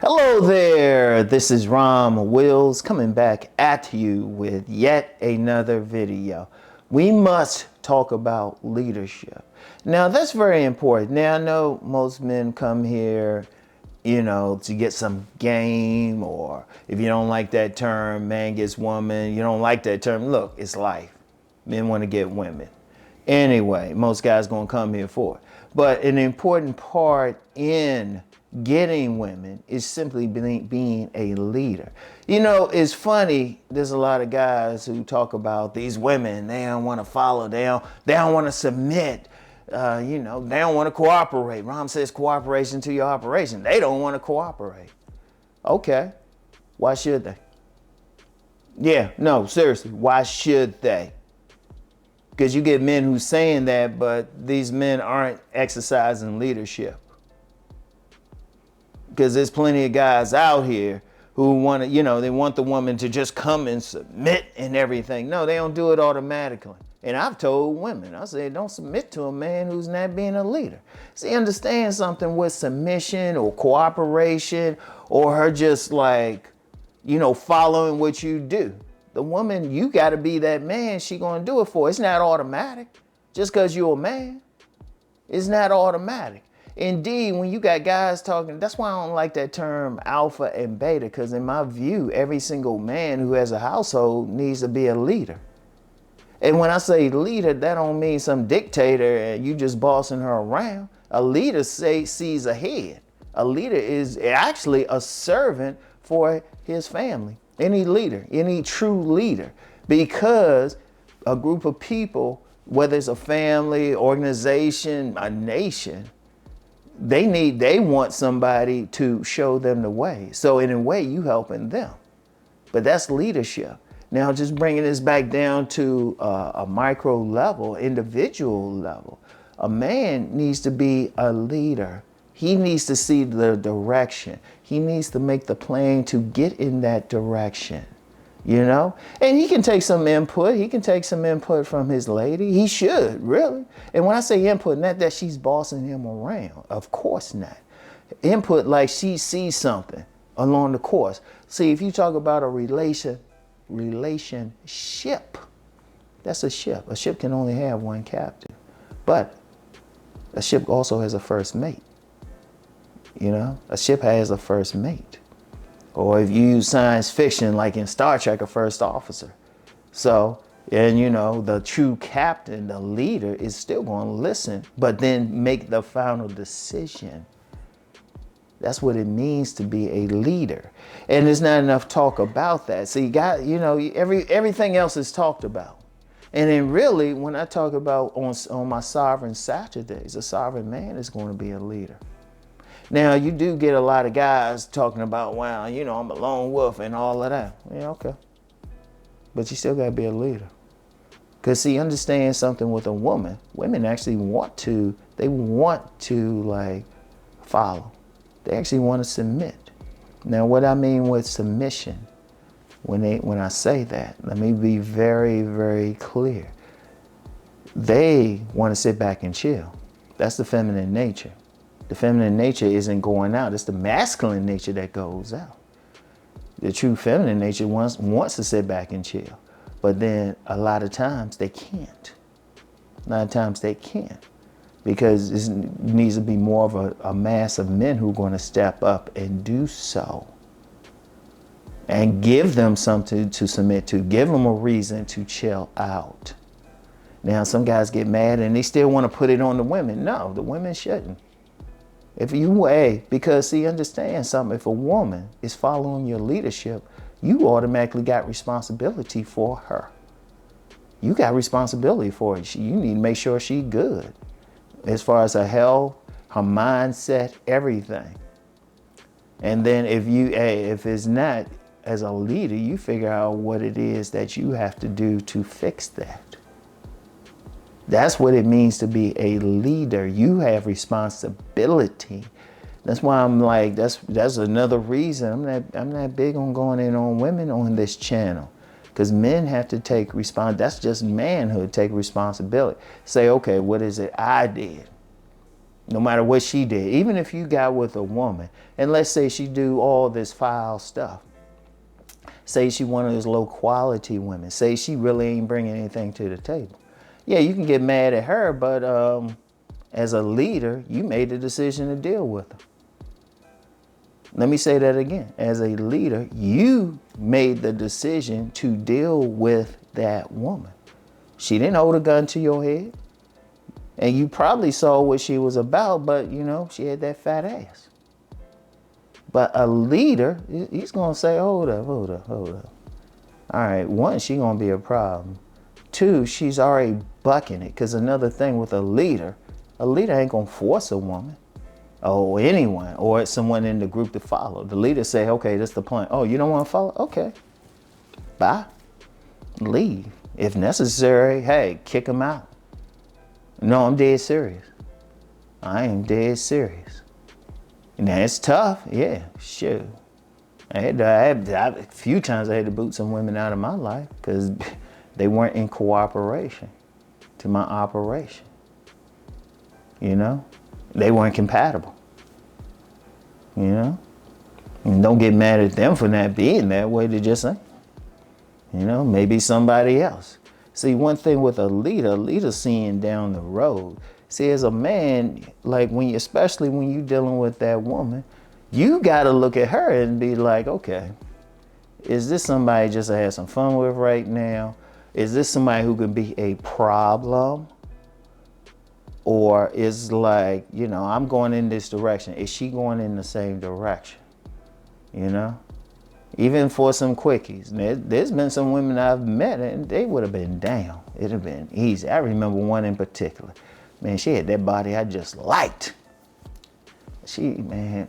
Hello there, this is Rom Wills coming back at you with yet another video. We must talk about leadership. Now that's very important. Now I know most men come here, to get some game, or if you don't like that term, man gets woman, you don't like that term, look, it's life. Men want to get women. Anyway, most guys gonna come here for it. But an important part in getting women is simply being a leader. It's funny, there's a lot of guys who talk about these women, they don't want to follow, they don't want to submit, they don't want to cooperate. Rom says cooperation to your operation. They don't want to cooperate. Okay, why should they? Yeah, no, seriously, why should they? Because you get men who saying that, but these men aren't exercising leadership. Because there's plenty of guys out here who want to, they want the woman to just come and submit and everything. No, they don't do it automatically. And I've told women, I say, don't submit to a man who's not being a leader. See, understand something with submission or cooperation or her just following what you do. The woman, you got to be that man she going to do it for. It's not automatic. Just because you're a man, it's not automatic. Indeed, when you got guys talking, that's why I don't like that term alpha and beta, because in my view, every single man who has a household needs to be a leader. And when I say leader, that don't mean some dictator and you just bossing her around. A leader sees ahead. A leader is actually a servant for his family. Any leader, any true leader, because a group of people, whether it's a family, organization, a nation, they want somebody to show them the way. So in a way, you helping them. But that's leadership. Now, just bringing this back down to a micro level, individual level, a man needs to be a leader. He needs to see the direction. He needs to make the plan to get in that direction, And he can take some input. He can take some input from his lady. He should, really. And when I say input, not that she's bossing him around. Of course not. Input like she sees something along the course. See, if you talk about a relationship, that's a ship. A ship can only have one captain. But a ship also has a first mate. A ship has a first mate. Or if you use science fiction, like in Star Trek, a first officer. So, and the true captain, the leader, is still going to listen, but then make the final decision. That's what it means to be a leader. And there's not enough talk about that. So you got, everything else is talked about. And then really, when I talk about on my sovereign Saturdays, a sovereign man is going to be a leader. Now, you do get a lot of guys talking about, wow, I'm a lone wolf and all of that. Yeah, okay. But you still got to be a leader. Because, see, understand something with a woman. Women actually want to follow. They actually want to submit. Now, what I mean with submission, when I say that, let me be very, very clear. They want to sit back and chill. That's the feminine nature. The feminine nature isn't going out. It's the masculine nature that goes out. The true feminine nature wants to sit back and chill. But then a lot of times they can't. Because it needs to be more of a mass of men who are going to step up and do so. And give them something to submit to. Give them a reason to chill out. Now, some guys get mad and they still want to put it on the women. No, the women shouldn't. Because see, understand something. If a woman is following your leadership, you automatically got responsibility for her. You got responsibility for it. You need to make sure she's good. As far as her health, her mindset, everything. And then if it's not, as a leader, you figure out what it is that you have to do to fix that. That's what it means to be a leader. You have responsibility. That's why I'm like, that's another reason I'm not big on going in on women on this channel. Because men have to take that's just manhood, take responsibility. Say, okay, what is it I did? No matter what she did, even if you got with a woman, and let's say she do all this foul stuff. Say she one of those low quality women. Say she really ain't bringing anything to the table. Yeah, you can get mad at her, but as a leader, you made the decision to deal with her. Let me say that again. As a leader, you made the decision to deal with that woman. She didn't hold a gun to your head. And you probably saw what she was about, but you know, she had that fat ass. But a leader, he's going to say, hold up. All right, one, she going to be a problem. Two, she's already bucking it. Because another thing with a leader ain't going to force a woman or anyone or someone in the group to follow. The leader say, okay, that's the plan. Oh, you don't want to follow? Okay, bye. Leave. If necessary, hey, kick them out. No, I'm dead serious. I am dead serious. Now it's tough, yeah, sure. A few times I had to boot some women out of my life because they weren't in cooperation to my operation. You know, they weren't compatible. You know, and don't get mad at them for not being that way. They just ain't. You know, maybe somebody else. See, one thing with a leader seeing down the road. See, as a man, like especially when you're dealing with that woman, you got to look at her and be like, okay, is this somebody just to have some fun with right now? Is this somebody who can be a problem? Or is like, you know, I'm going in this direction. Is she going in the same direction? You know? Even for some quickies. There's been some women I've met and they would have been down. It'd have been easy. I remember one in particular. Man, she had that body I just liked. Whew.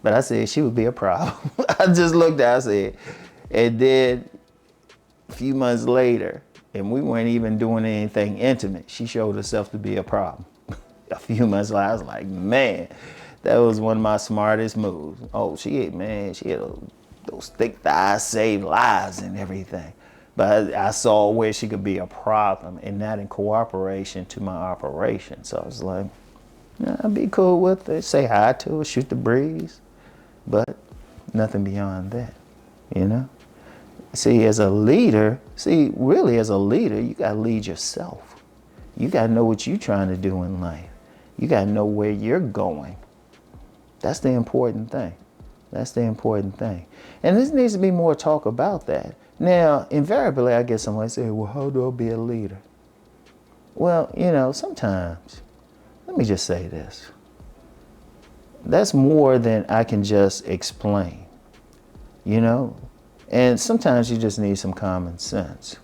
But I said she would be a problem. I just looked at her, I said, and then a few months later, and we weren't even doing anything intimate, she showed herself to be a problem. A few months later, I was like, man, that was one of my smartest moves. Oh, she had those thick thighs, saved lives and everything. But I saw where she could be a problem and not in cooperation to my operation. So I was like, yeah, I'd be cool with it. Say hi to her, shoot the breeze. But nothing beyond that, you know? See, as a leader, you got to lead yourself. You got to know what you're trying to do in life. You got to know where you're going. That's the important thing. That's the important thing. And there needs to be more talk about that. Now, invariably, I get somebody say, well, how do I be a leader? Well, you know, sometimes, let me just say this. That's more than I can just explain, you know? And sometimes you just need some common sense.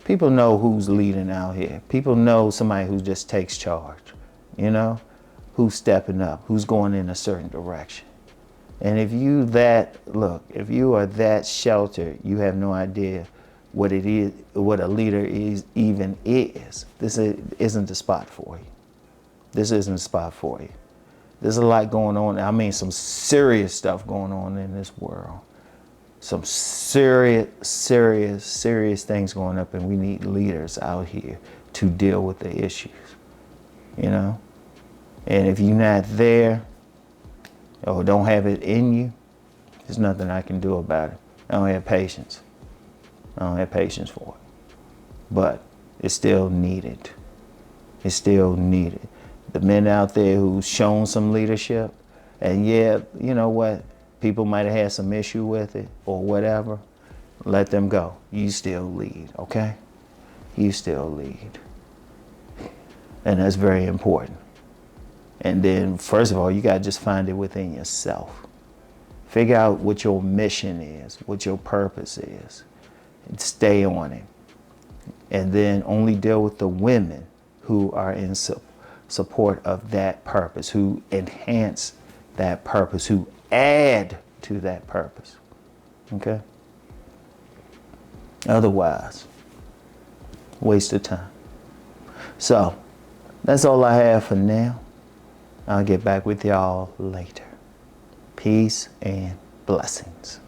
People know who's leading out here. People know somebody who just takes charge, you know? Who's stepping up, who's going in a certain direction. And if you are that sheltered, you have no idea what it is, what a leader even is. This isn't the spot for you. This isn't the spot for you. There's a lot going on. I mean, some serious stuff going on in this world. Some serious things going up, and we need leaders out here to deal with the issues, you know? And if you're not there, or don't have it in you, there's nothing I can do about it. I don't have patience. I don't have patience for it. But it's still needed. It's still needed. The men out there who've shown some leadership, and yeah, you know what? People might have had some issue with it or whatever. Let them go. You still lead, okay? You still lead. And that's very important. And then, first of all, you got to just find it within yourself. Figure out what your mission is, what your purpose is, and stay on it. And then only deal with the women who are in support of that purpose, who enhance that purpose, who add to that purpose. Okay? Otherwise, waste of time. So, that's all I have for now. I'll get back with y'all later. Peace and blessings.